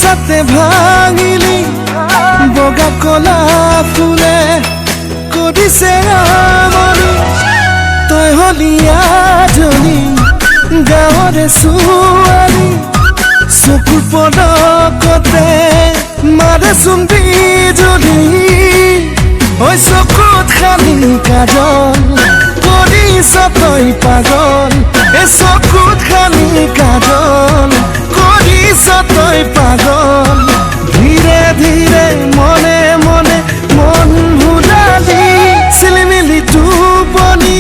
নিশাতে ভাঙিলি বগা কলা ফুলে কৰিছে আমনি তই হলি আজনী গাঁৱৰে ছোৱালী চকুৰ পদকতে মাৰে চুম্বি যদি ঐ চকুত খালি কাজল কৰিছ তই পাগল এই চকুত খালি কাজল কৰিছ তই পাগল ধীৰে ধীৰে মনে মনে মন ভুলালি চিলিমিলি টোপনি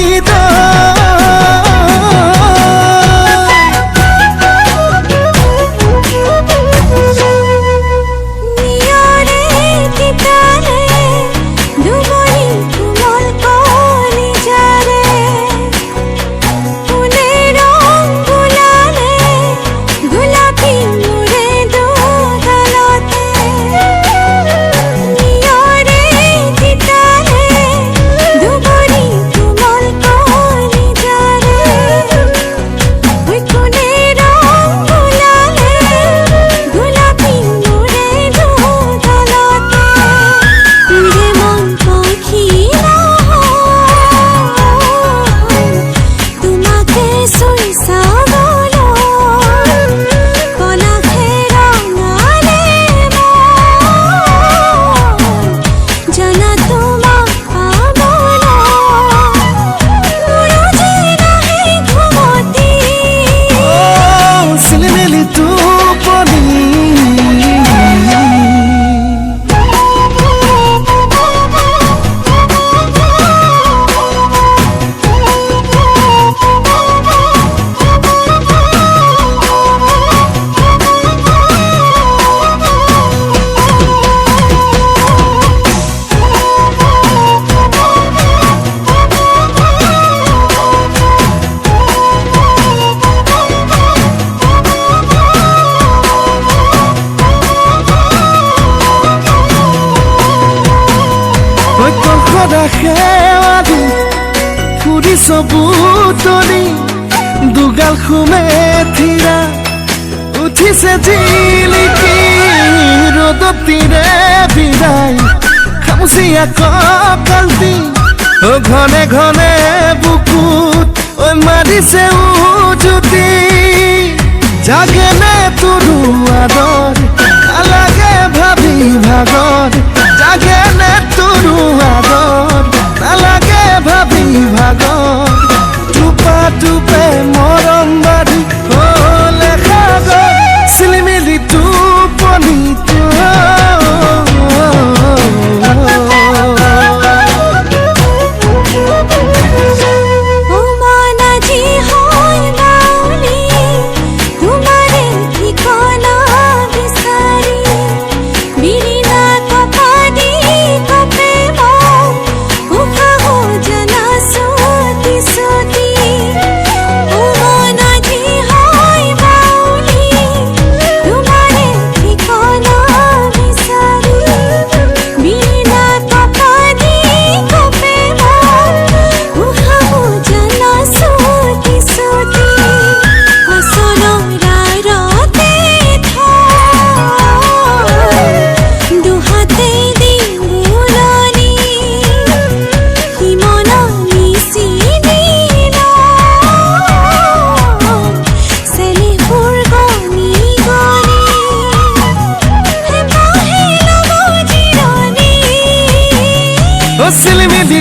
খেৱালি ফুৰিছ বুটলি দুগাল খুমে থিৰা উঠিছে জিলিকি ৰ'দত তিৰে বিৰাই খামুচিয়া কঁকালটি ঘনে ঘনে বুকুত ঐ মাৰিছে উজুতি জাগেনে তোৰো আদৰ নালাগে ভাবি ভাগৰ জাগেনে তোৰো আদৰ নালাগে ভাবি ভাগৰ টুপা টুপে মৰম বাঢ়ি হ'লে সাগৰ চিলিমিলি টোপনি চিলিমিলি